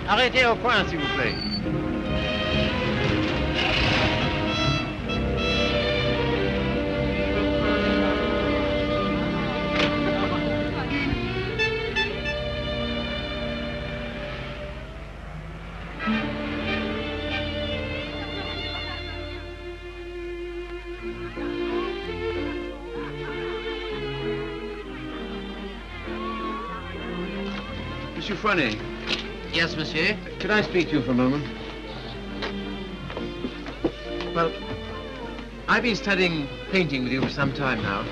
Arrêtez au point, s'il vous plaît. Monsieur Fournet. Yes, monsieur? Could I speak to you for a moment? Well, I've been studying painting with you for some time now.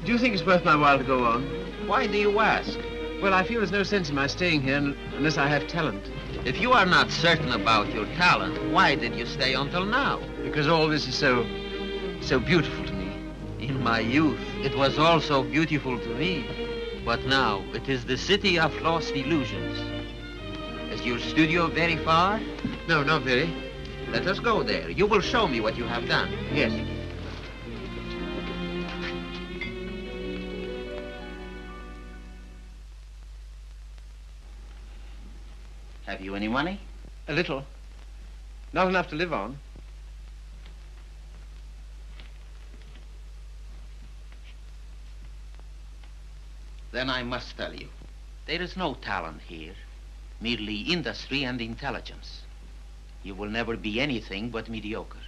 Do you think it's worth my while to go on? Why do you ask? Well, I feel there's no sense in my staying here unless I have talent. If you are not certain about your talent, why did you stay until now? Because all this is so beautiful to me. In my youth, it was also beautiful to me. But now, it is the city of lost illusions. Is your studio very far? No, not very. Let us go there. You will show me what you have done. Yes. Have you any money? A little. Not enough to live on. Then I must tell you, there is no talent here, merely industry and intelligence. You will never be anything but mediocre,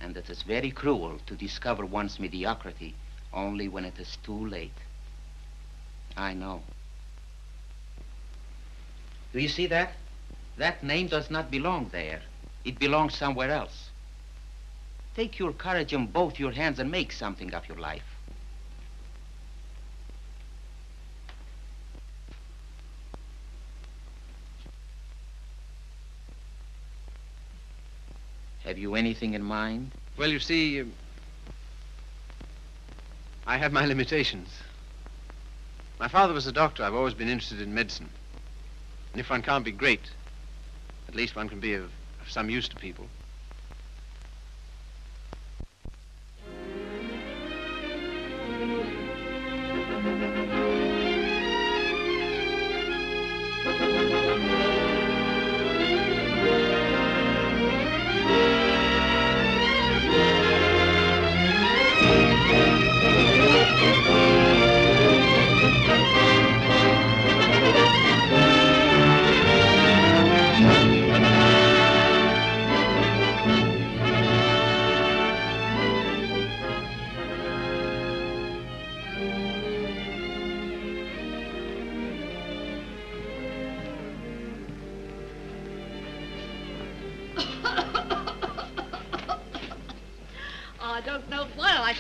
and it is very cruel to discover one's mediocrity only when it is too late. I know. Do you see that? That name does not belong there. It belongs somewhere else. Take your courage in both your hands and make something of your life. Have you anything in mind? Well, you see, I have my limitations. My father was a doctor. I've always been interested in medicine. And if one can't be great, at least one can be of some use to people.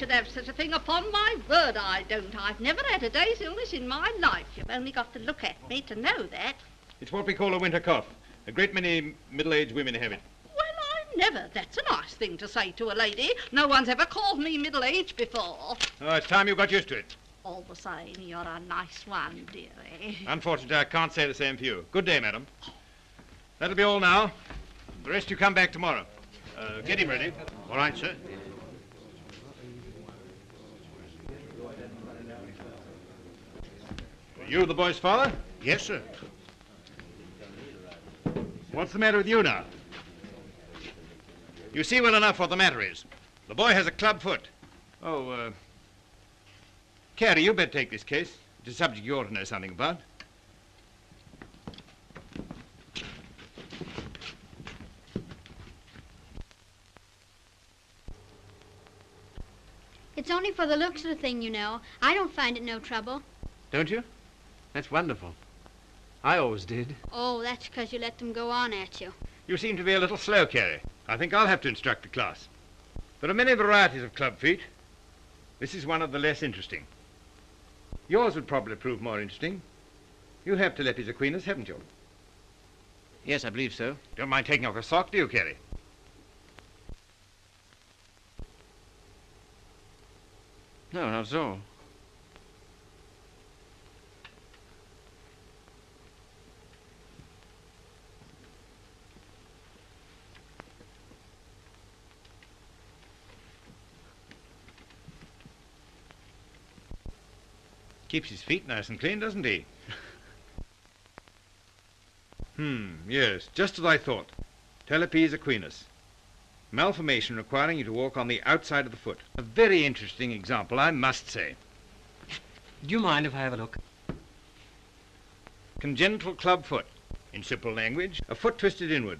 Have such a thing, upon my word I don't. I've never had a day's illness in my life. You've only got to look at me to know that. It's what we call a winter cough. A great many middle-aged women have it. Well, I never. That's a nice thing to say to a lady. No one's ever called me middle-aged before. Oh, it's time you got used to it. All the same, you're a nice one, dearie. Unfortunately, I can't say the same for you. Good day, madam. That'll be all now. The rest you come back tomorrow. Get him ready. All right, sir. You the boy's father? Yes, sir. What's the matter with you now? You see well enough what the matter is. The boy has a club foot. Oh, Carrie, you better take this case. It's a subject you ought to know something about. It's only for the looks of the thing, you know. I don't find it no trouble. Don't you? That's wonderful. I always did. Oh, that's because you let them go on at you. You seem to be a little slow, Carrie. I think I'll have to instruct the class. There are many varieties of club feet. This is one of the less interesting. Yours would probably prove more interesting. You have Telepes Aquinas, haven't you? Yes, I believe so. Don't mind taking off a sock, do you, Carrie? No, not at all. Keeps his feet nice and clean, doesn't he? Yes, just as I thought. Telepes equinus. Malformation requiring you to walk on the outside of the foot. A very interesting example, I must say. Do you mind if I have a look? Congenital club foot. In simple language, a foot twisted inward.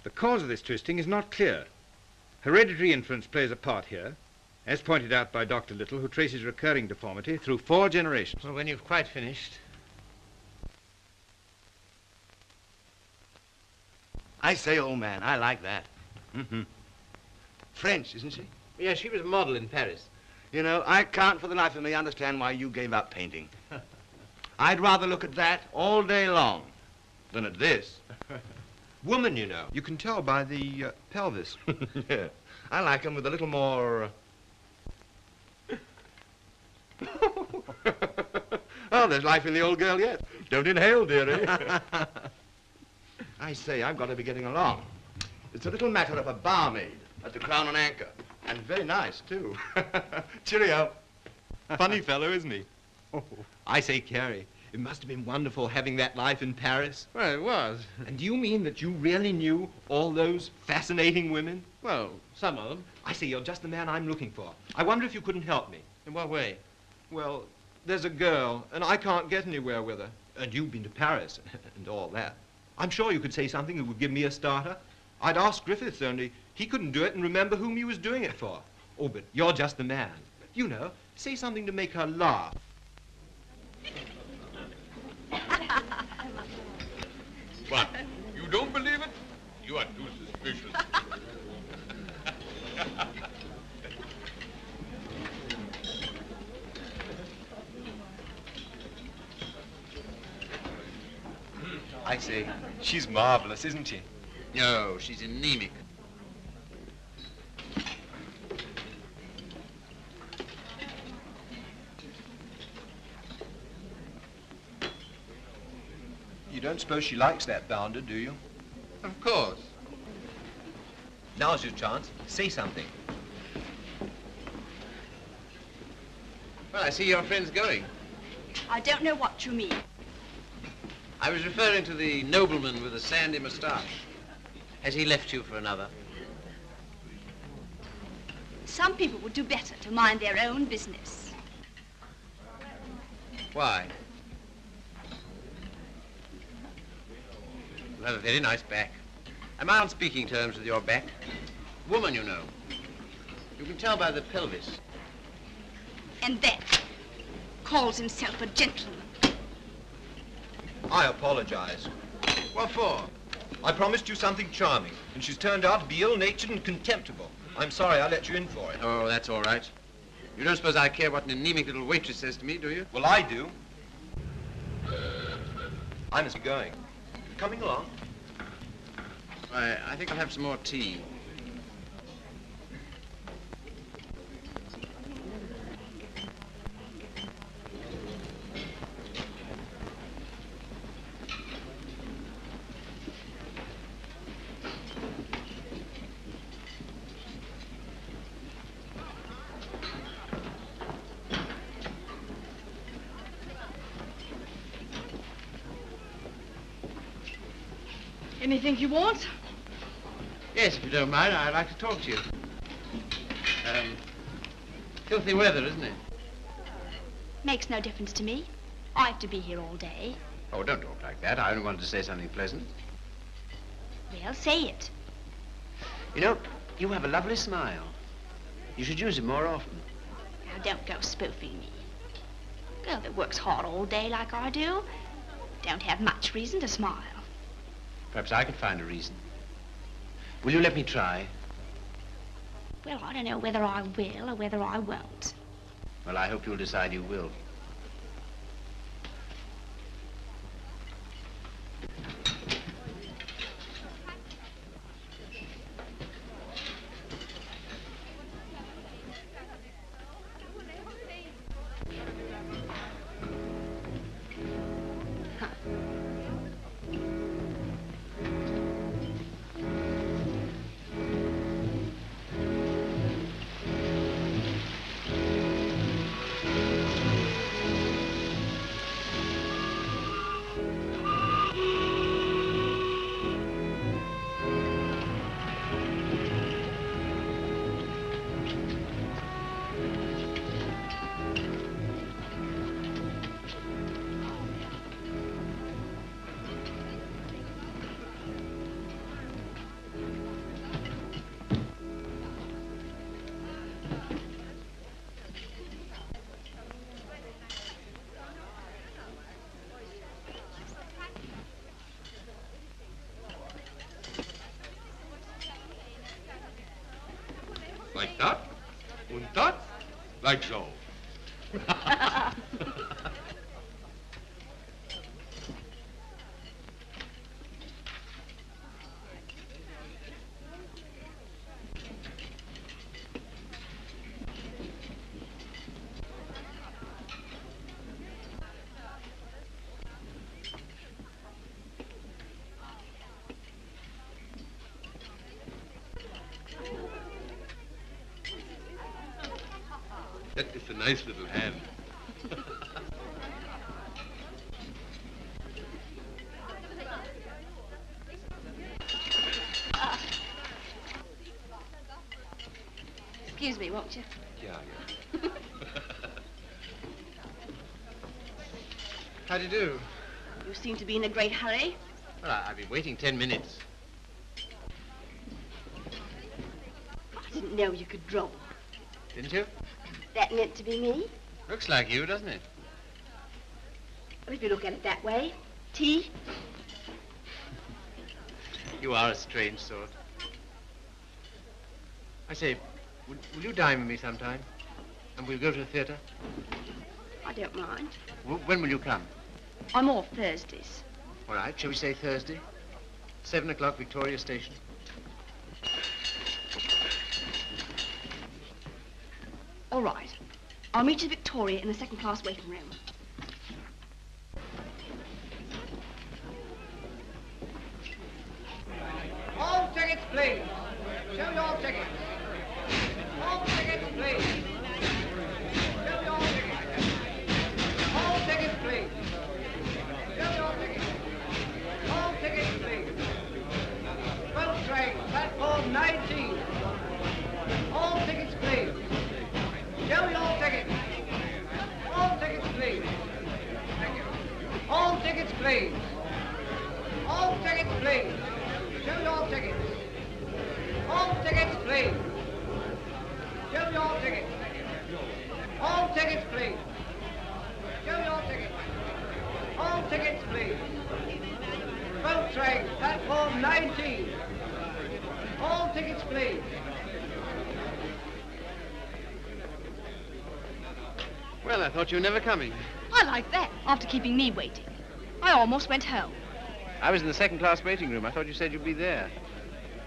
The cause of this twisting is not clear. Hereditary influence plays a part here, as pointed out by Dr. Little, who traces recurring deformity through 4 generations. Well, when you've quite finished. I say, old man, I like that. French, isn't she? Yeah, she was a model in Paris. You know, I can't for the life of me understand why you gave up painting. I'd rather look at that all day long than at this. Woman, you know. You can tell by the pelvis. Yeah. I like them with a little more... Oh, there's life in the old girl yet. Don't inhale, dearie. I say, I've got to be getting along. It's a little matter of a barmaid at the Crown and Anchor. And very nice, too. Cheerio. Funny fellow, isn't he? I say, Carrie, it must have been wonderful having that life in Paris. Well, it was. And do you mean that you really knew all those fascinating women? Well, some of them. I say, you're just the man I'm looking for. I wonder if you couldn't help me. In what way? Well, there's a girl, and I can't get anywhere with her. And you've been to Paris and all that. I'm sure you could say something that would give me a starter. I'd ask Griffiths, only he couldn't do it and remember whom he was doing it for. Oh, but you're just the man. You know, say something to make her laugh. What? You don't believe it? You are too suspicious. I say, she's marvelous, isn't she? No, she's anemic. You don't suppose she likes that bounder, do you? Of course. Now's your chance. Say something. Well, I see your friend's going. I don't know what you mean. I was referring to the nobleman with the sandy moustache. Has he left you for another? Some people would do better to mind their own business. Why? You have a very nice back. Am I on speaking terms with your back? Woman, you know. You can tell by the pelvis. And that calls himself a gentleman. I apologize. What for? I promised you something charming, and she's turned out to be ill-natured and contemptible. I'm sorry I let you in for it. Oh, that's all right. You don't suppose I care what an anemic little waitress says to me, do you? Well, I do. I must be going. Coming along? I think I'll have some more tea. Anything you want? Yes, if you don't mind, I'd like to talk to you. Filthy weather, isn't it? Makes no difference to me. I have to be here all day. Oh, don't talk like that. I only wanted to say something pleasant. Well, say it. You know, you have a lovely smile. You should use it more often. Now, don't go spoofing me. A girl that works hard all day like I do don't have much reason to smile. Perhaps I could find a reason. Will you let me try? Well, I don't know whether I will or whether I won't. Well, I hope you'll decide you will. Like that. And that. Like so. That is a nice little hand. Excuse me, won't you? Yeah. How do you do? You seem to be in a great hurry. Well, I've been waiting 10 minutes. I didn't know you could draw. Didn't you? That meant to be me? Looks like you, doesn't it? Well, if you look at it that way. Tea? You are a strange sort. I say, will you dine with me sometime? And we'll go to the theatre? I don't mind. When will you come? I'm off Thursdays. All right, shall we say Thursday? 7 o'clock, Victoria Station. All right. I'll meet you at Victoria in the second-class waiting room. All tickets, please. Show your tickets. All tickets, please. Show your tickets. All tickets, please. Show your tickets. All tickets, please. Boat train, platform 19. All tickets, please. Show your tickets. All tickets, please. Thank you. All tickets, please. All tickets, please. Show your tickets. All tickets, please. Show your tickets. All tickets, please. Show your tickets. All tickets, please. Boat train, platform 19. All tickets, please. Well, I thought you were never coming. I like that, after keeping me waiting. I almost went home. I was in the second-class waiting room. I thought you said you'd be there.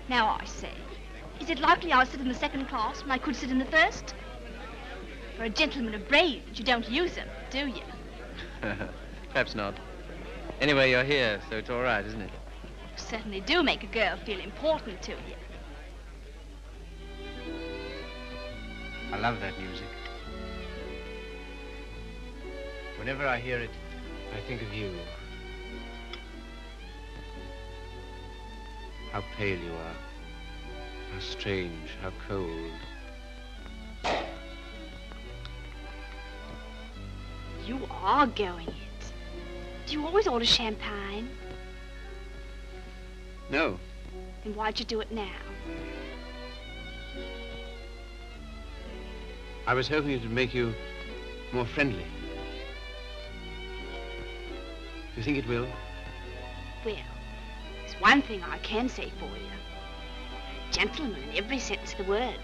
Now I say, is it likely I'll sit in the second class when I could sit in the first? For a gentleman of brains, you don't use them, do you? Perhaps not. Anyway, you're here, so it's all right, isn't it? You certainly do make a girl feel important to you. I love that music. Whenever I hear it, I think of you. How pale you are. How strange, how cold. You are going it. Do you always order champagne? No. Then why'd you do it now? I was hoping it would make you more friendly. Do you think it will? Well, there's one thing I can say for you. A gentleman in every sense of the word.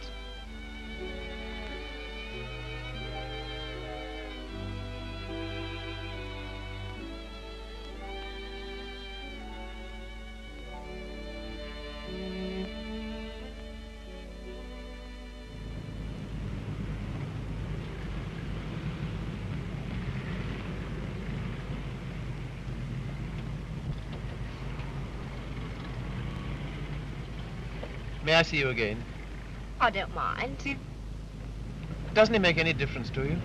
May I see you again? I don't mind. Doesn't it make any difference to you?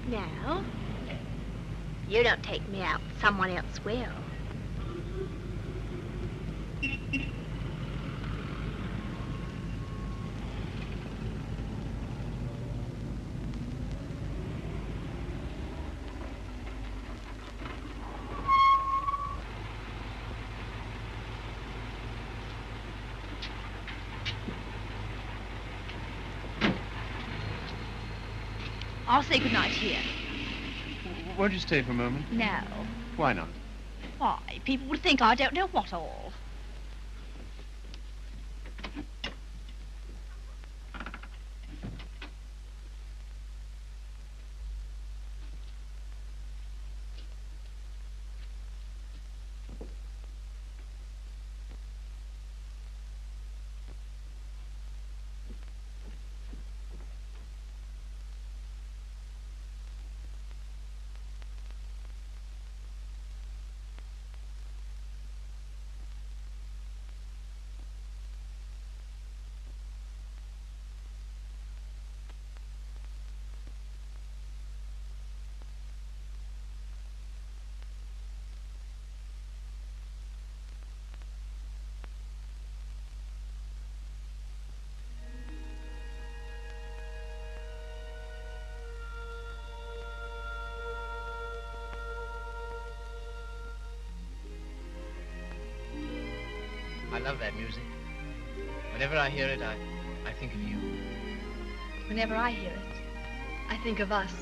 No. You don't take me out, someone else will. I'll say goodnight here. Won't you stay for a moment? No. Why not? Why? People would think I don't know what all. love that music. Whenever I hear it, I think of you. Whenever I hear it, I think of us.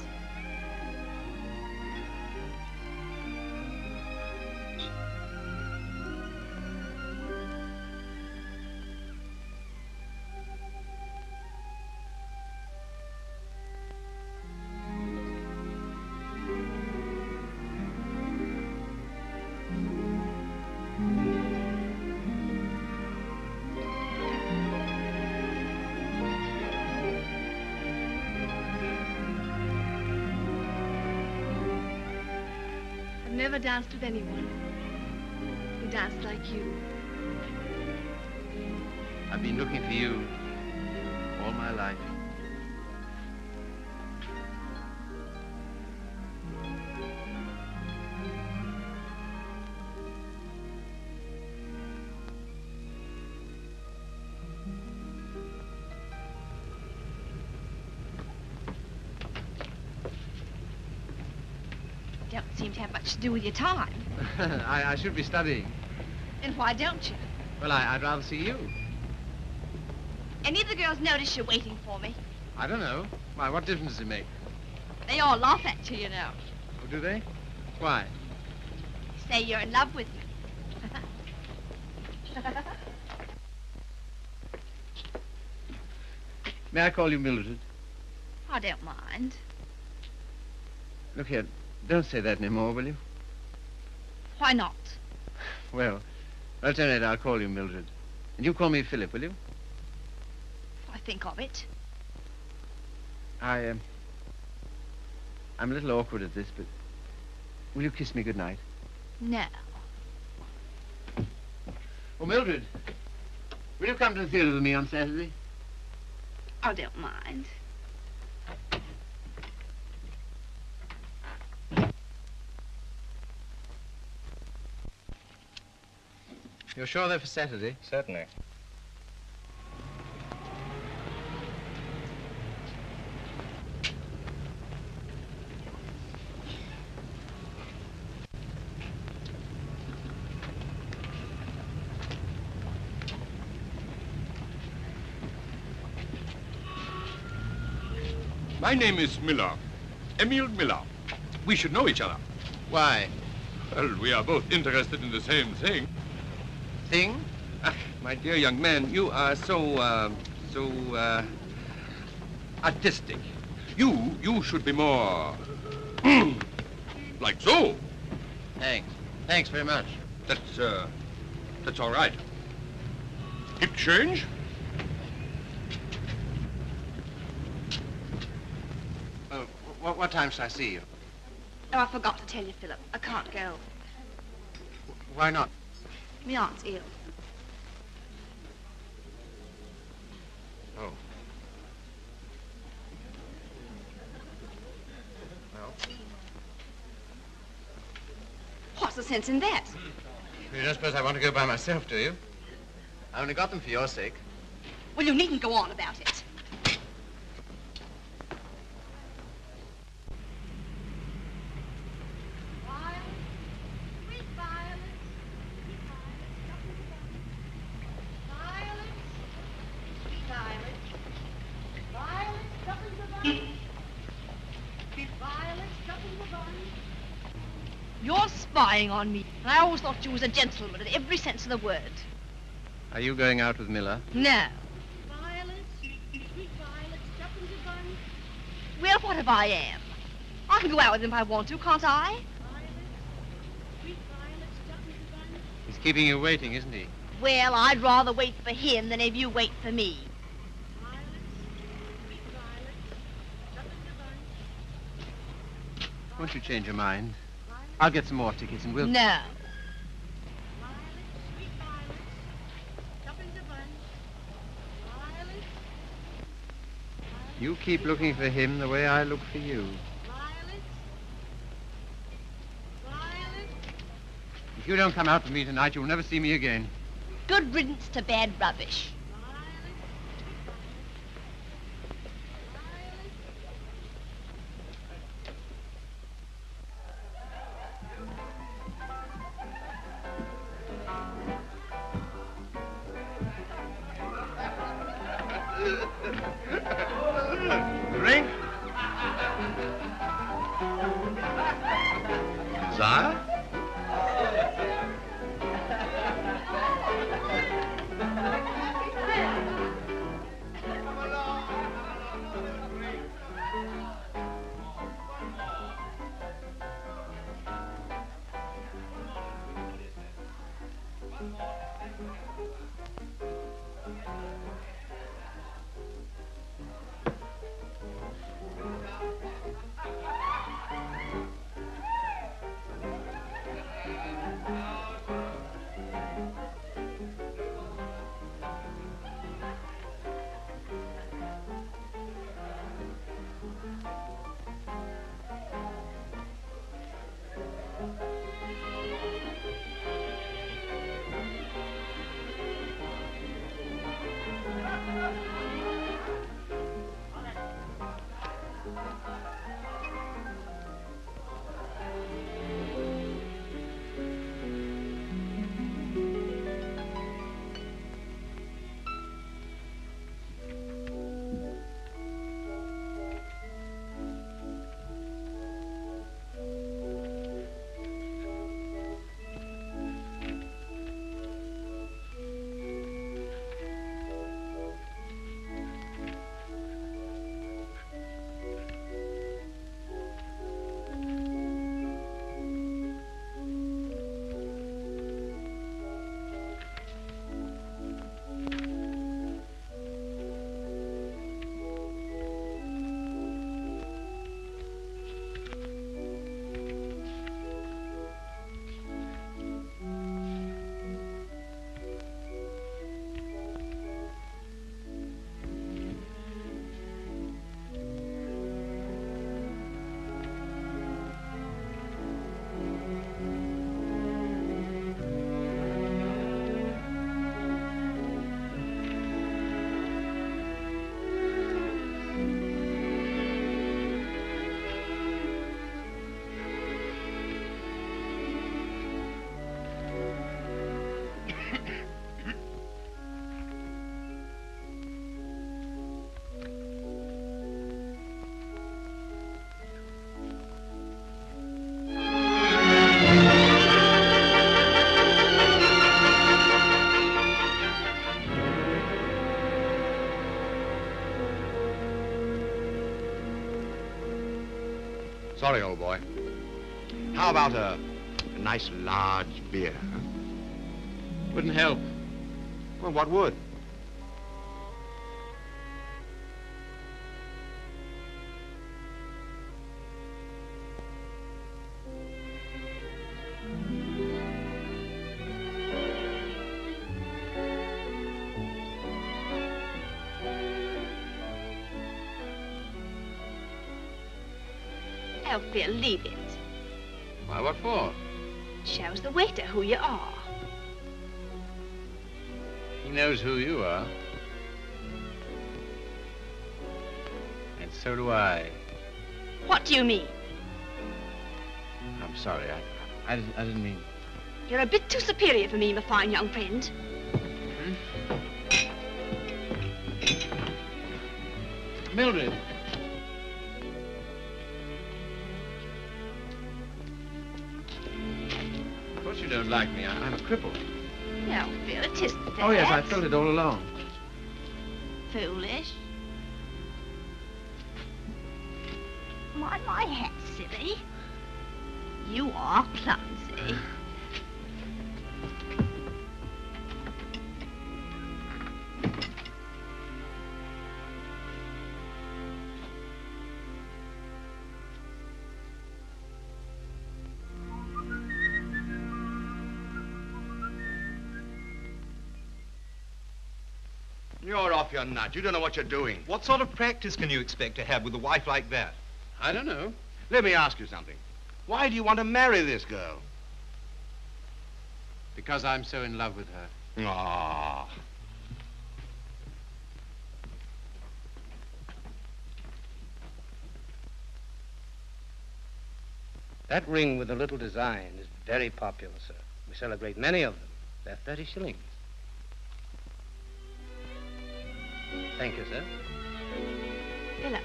Never danced with anyone who danced like you. I've been looking for you all my life. Don't seem to have much to do with your time. I should be studying. And why don't you? Well, I'd rather see you. Any of the girls notice you're waiting for me? I don't know. Why, what difference does it make? They all laugh at you, you know. Oh, do they? Why? Say you're in love with me. May I call you Mildred? I don't mind. Look here, don't say that anymore, will you? Why not? Well, alternate, I'll call you Mildred. And you call me Philip, will you? I think of it. I'm a little awkward at this, but will you kiss me goodnight? No. Oh, Mildred, will you come to the theatre with me on Saturday? I don't mind. You're sure they're for Saturday? Certainly. My name is Miller. Emil Miller. We should know each other. Why? Well, we are both interested in the same thing. Thing? My dear young man, you are so artistic. You should be more like so. Thanks. Thanks very much. That's all right. Keep change? What time shall I see you? Oh, I forgot to tell you, Philip. I can't go. Why not? My aunt's ill. Oh. Well? What's the sense in that? You don't suppose I want to go by myself, do you? I only got them for your sake. Well, you needn't go on about it. You're spying on me. And I always thought you was a gentleman in every sense of the word. Are you going out with Miller? No. Well, what if I am? I can go out with him if I want to, can't I? He's keeping you waiting, isn't he? Well, I'd rather wait for him than if you wait for me. Won't you change your mind? I'll get some more tickets and we'll... No. You keep looking for him the way I look for you. If you don't come out with me tonight, you'll never see me again. Good riddance to bad rubbish. Drink? Desire? Sorry, old boy. How about a nice large beer? Huh? Wouldn't help. Well, what would? Oh, Bill, leave it. Why, what for? Shows the waiter who you are. He knows who you are. And so do I. What do you mean? I'm sorry, I didn't mean... You're a bit too superior for me, my fine young friend. Mildred. Of course you don't like me. I'm a cripple. No, Bill, it isn't that. Oh, yes, I felt it all along. Foolish. Mind my hat, silly. You are clumsy. You're off your nut. You don't know what you're doing. What sort of practice can you expect to have with a wife like that? I don't know. Let me ask you something. Why do you want to marry this girl? Because I'm so in love with her. Ah. That ring with the little design is very popular, sir. We sell a great many of them. They're 30 shillings. Thank you, sir. Philip,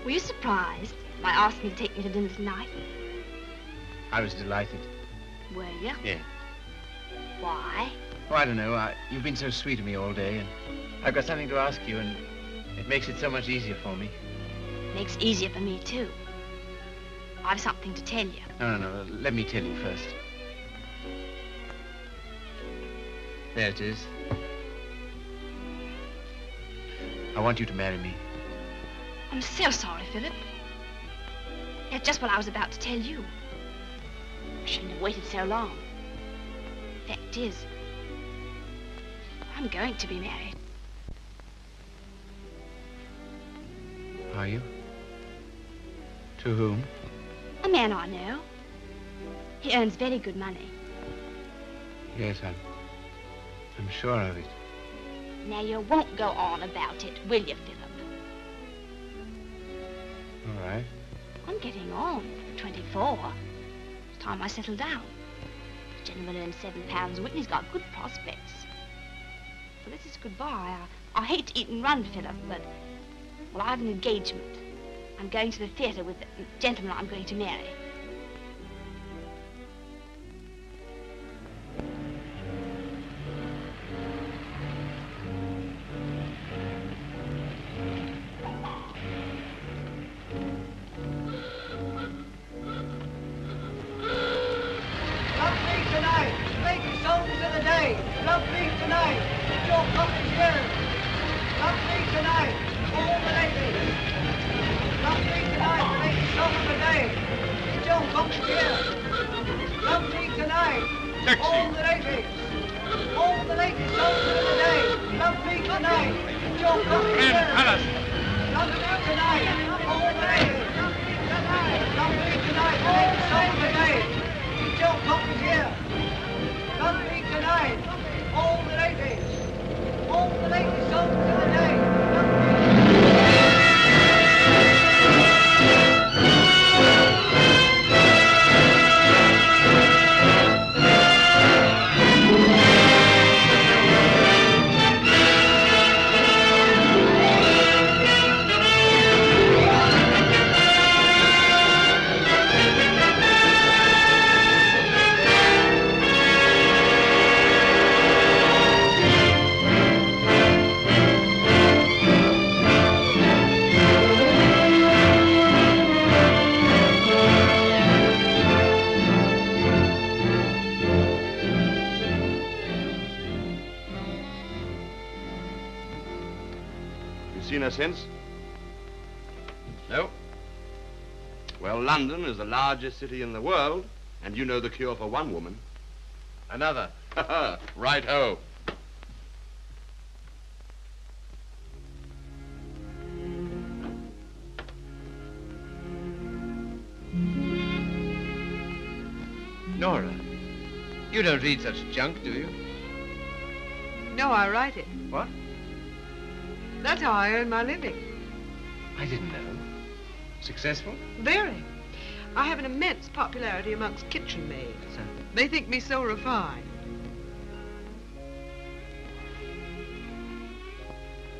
were you surprised by asking me to take me to dinner tonight? I was delighted. Were you? Yeah. Why? Oh, I don't know. You've been so sweet to me all day, and I've got something to ask you, and it makes it so much easier for me. Makes it easier for me, too. I've something to tell you. No. Let me tell you first. There it is. I want you to marry me. I'm so sorry, Philip. That's just what I was about to tell you. I shouldn't have waited so long. Fact is, I'm going to be married. Are you? To whom? A man I know. He earns very good money. Yes, I'm sure of it. Now, you won't go on about it, will you, Philip? All right. I'm getting on. 24. It's time I settle down. The gentleman earns £7 a week and he's got good prospects. Well, this is goodbye. I hate to eat and run, Philip, but... Well, I have an engagement. I'm going to the theatre with the gentleman I'm going to marry. Since? No. Well, London is the largest city in the world, and you know the cure for one woman. Another. Right-ho. Nora, you don't read such junk, do you? No, I write it. What? That's how I earn my living. I didn't know. Successful? Very. I have an immense popularity amongst kitchen maids. They think me so refined.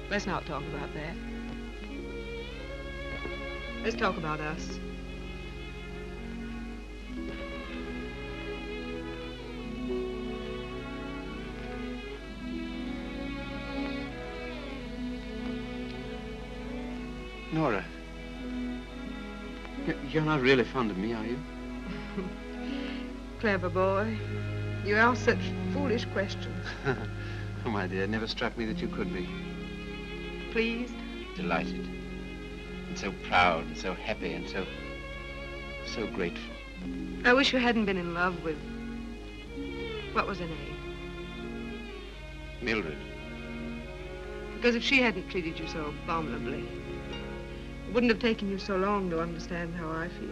Let's not talk about that. Let's talk about us. Nora, you're not really fond of me, are you? Clever boy. You ask such foolish questions. Oh, my dear, it never struck me that you could be. Pleased? Delighted. And so proud and so happy and so grateful. I wish you hadn't been in love with... What was her name? Mildred. Because if she hadn't treated you so abominably, it wouldn't have taken you so long to understand how I feel.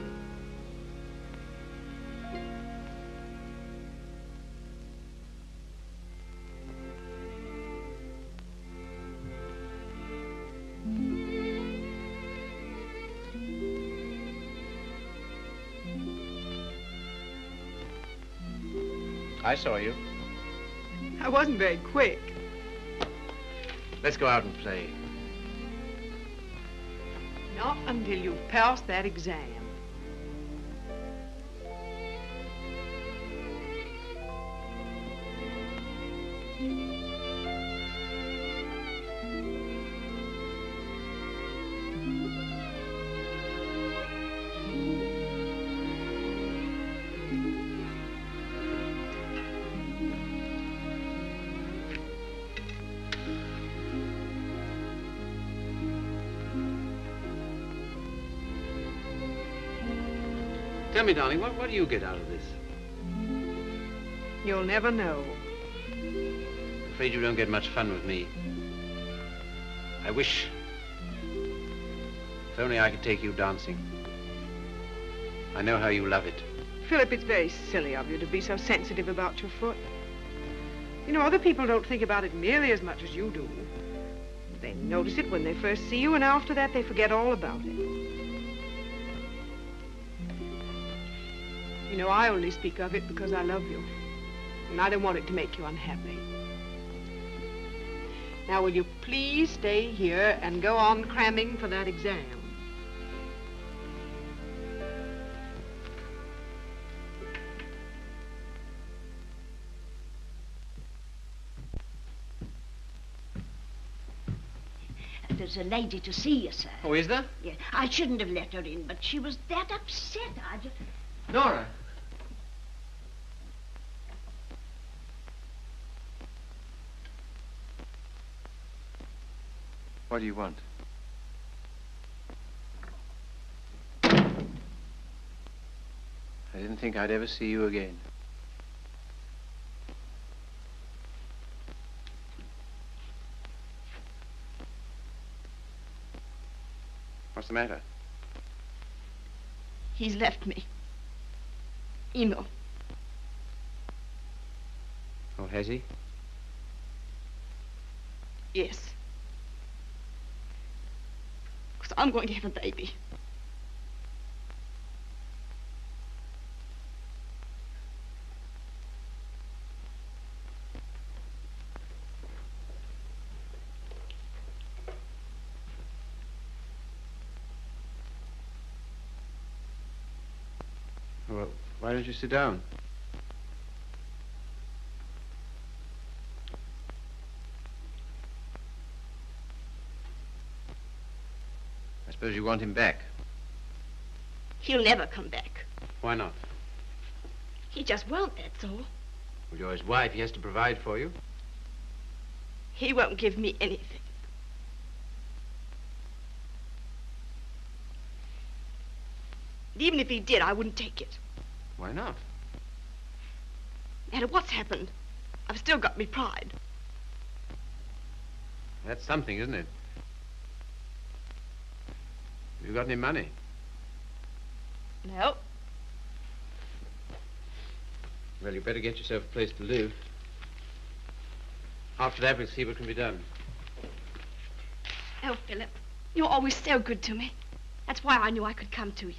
I saw you. I wasn't very quick. Let's go out and play. Not until you've passed that exam. Tell me, darling, what do you get out of this? You'll never know. I'm afraid you don't get much fun with me. I wish... If only I could take you dancing. I know how you love it. Philip, it's very silly of you to be so sensitive about your foot. You know, other people don't think about it nearly as much as you do. They notice it when they first see you, and after that they forget all about it. You know, I only speak of it because I love you, and I don't want it to make you unhappy. Now, will you please stay here and go on cramming for that exam? There's a lady to see you, sir. Oh, is there? Yeah, I shouldn't have let her in, but she was that upset. I just... Nora. What do you want? I didn't think I'd ever see you again. What's the matter? He's left me. Emo. Oh, has he? Yes. Because I'm going to have a baby. Well, why don't you sit down? I suppose you want him back. He'll never come back. Why not? He just won't, that's all. Well, you're his wife. He has to provide for you. He won't give me anything. And even if he did, I wouldn't take it. Why not? No matter what's happened, I've still got me pride. That's something, isn't it? Have you got any money? No. Well, you better get yourself a place to live. After that, we'll see what can be done. Oh, Philip, you're always so good to me. That's why I knew I could come to you.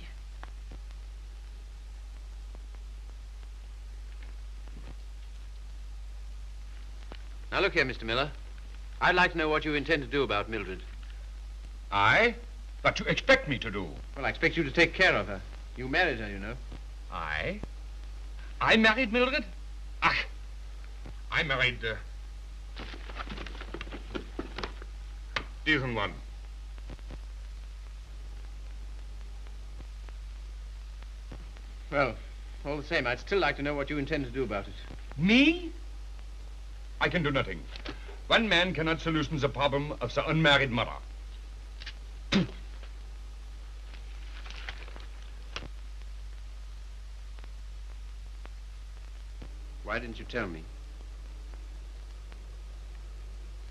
Now, look here, Mr. Miller. I'd like to know what you intend to do about Mildred. I? What you expect me to do? Well, I expect you to take care of her. You married her, you know. I? I married Mildred? Ach, I married, diesen one. Well, all the same, I'd still like to know what you intend to do about it. Me? I can do nothing. One man cannot solution the problem of the unmarried mother. Why didn't you tell me?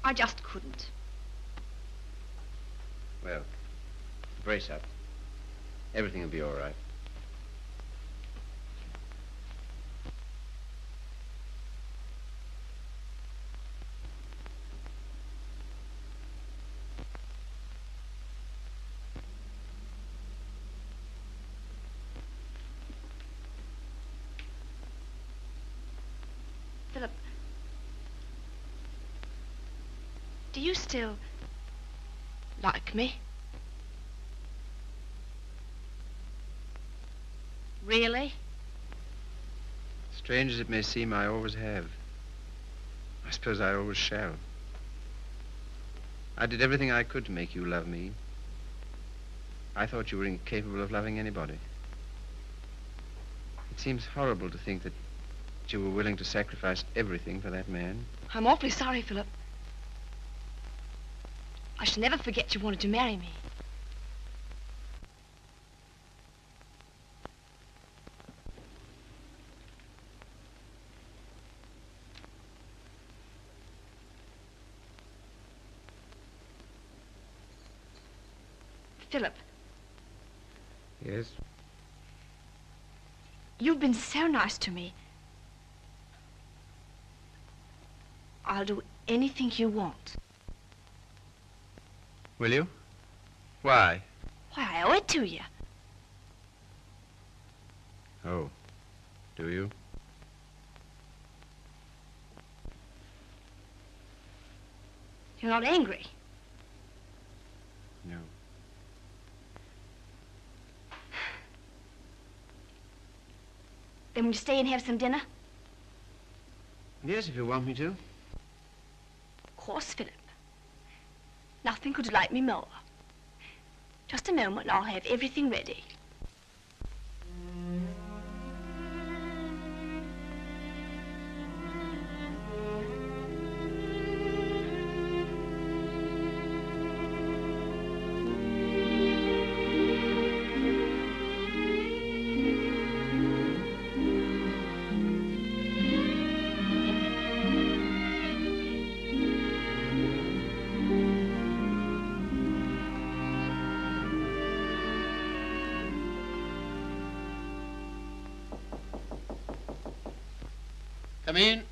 I just couldn't. Well, brace up. Everything will be all right. Philip, do you still like me? Really? Strange as it may seem, I always have. I suppose I always shall. I did everything I could to make you love me. I thought you were incapable of loving anybody. It seems horrible to think that you were willing to sacrifice everything for that man. I'm awfully sorry, Philip. I shall never forget you wanted to marry me. Philip. Yes? You've been so nice to me. I'll do anything you want. Will you? Why? Why, I owe it to you. Oh, do you? You're not angry. No. Then will you stay and have some dinner? Yes, if you want me to. Of course, Philip. Nothing could delight me more. Just a moment and I'll have everything ready. Come in.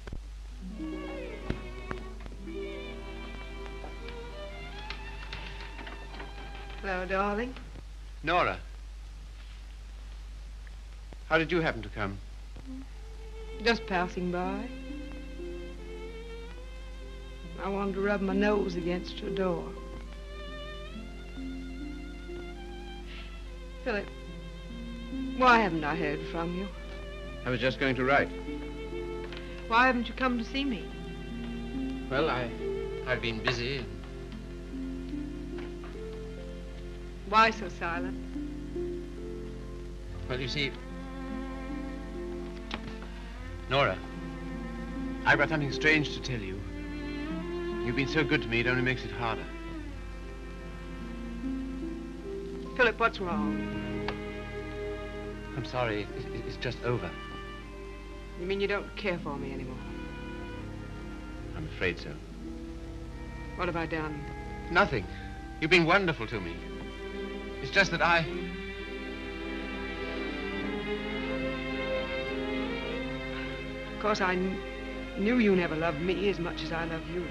Hello, darling. Nora. How did you happen to come? Just passing by. I wanted to rub my nose against your door. Philip, why haven't I heard from you? I was just going to write. Why haven't you come to see me? Well, I've been busy. Why so silent? Well, you see, Nora, I've got something strange to tell you. You've been so good to me, it only makes it harder. Philip, what's wrong? I'm sorry, it's just over. You mean you don't care for me anymore? I'm afraid so. What have I done? Nothing. You've been wonderful to me. It's just that Of course, I knew you never loved me as much as I love you.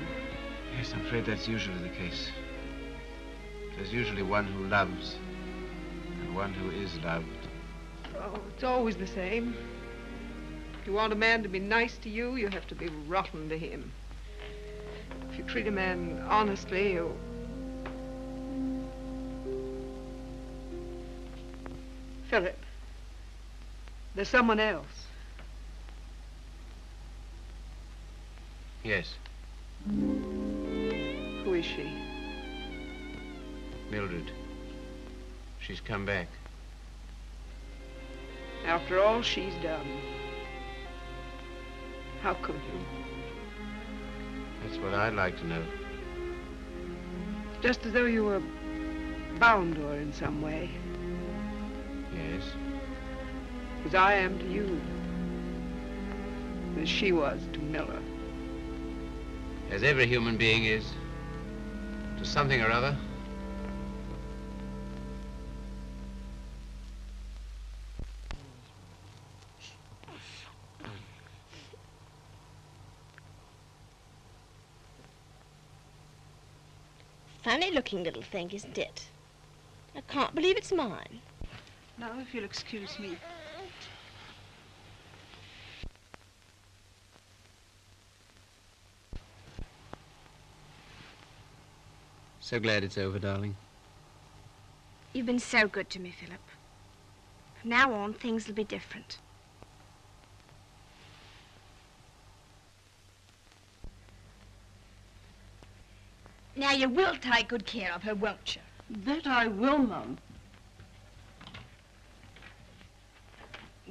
Yes, I'm afraid that's usually the case. There's usually one who loves and one who is loved. Oh, it's always the same. If you want a man to be nice to you, you have to be rotten to him. If you treat a man honestly, you... Philip, there's someone else. Yes. Who is she? Mildred. She's come back. After all she's done. How could you? That's what I'd like to know. Just as though you were bound to her in some way. Yes. As I am to you. As she was to Miller. As every human being is. To something or other. Funny looking little thing, isn't it? I can't believe it's mine. Now, if you'll excuse me. So glad it's over, darling. You've been so good to me, Philip. From now on, things will be different. Now, you will take good care of her, won't you? That I will, Mum.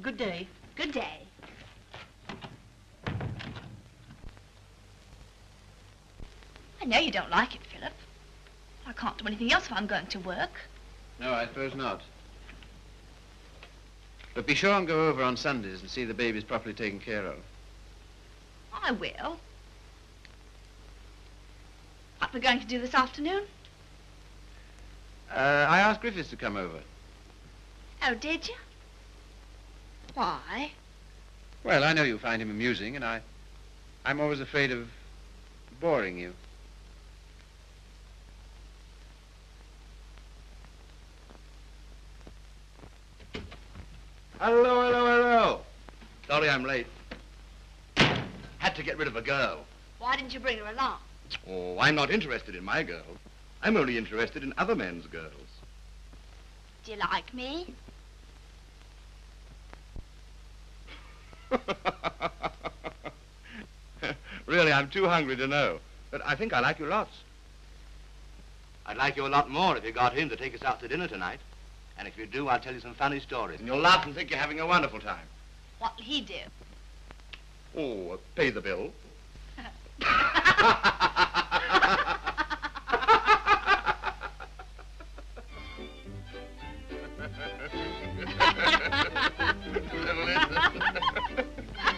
Good day. Good day. I know you don't like it, Philip. I can't do anything else if I'm going to work. No, I suppose not. But be sure and go over on Sundays and see the babies properly taken care of. I will. What we're going to do this afternoon? I asked Griffiths to come over. Oh, did you? Why? Well, I know you find him amusing, and I'm always afraid of boring you. Hello, hello, hello. Sorry I'm late. Had to get rid of a girl. Why didn't you bring her along? Oh, I'm not interested in my girl. I'm only interested in other men's girls. Do you like me? Really, I'm too hungry to know. But I think I like you lots. I'd like you a lot more if you got him to take us out to dinner tonight. And if you do, I'll tell you some funny stories. And you'll laugh and think you're having a wonderful time. What'll he do? Oh, pay the bill.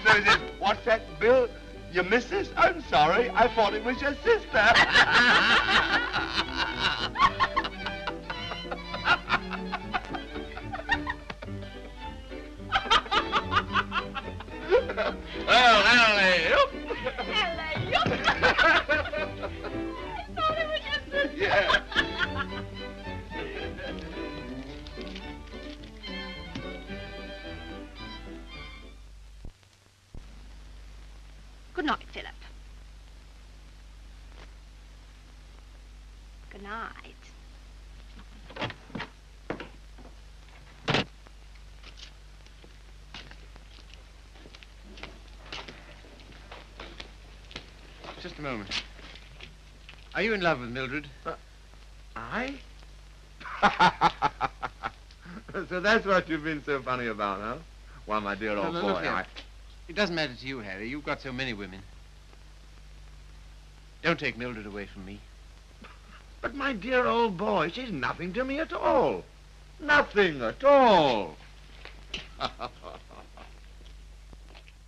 So is it, what's that bill? Your missus? I'm sorry. I thought it was your sister. Well, alley-oop. Alley-oop. I thought it was your sister. Yeah. Good night, Philip. Good night. Just a moment. Are you in love with Mildred? I? So that's what you've been so funny about, huh? Well, my dear old No, boy, look here. It doesn't matter to you, Harry. You've got so many women. Don't take Mildred away from me. But my dear old boy, she's nothing to me at all. Nothing at all.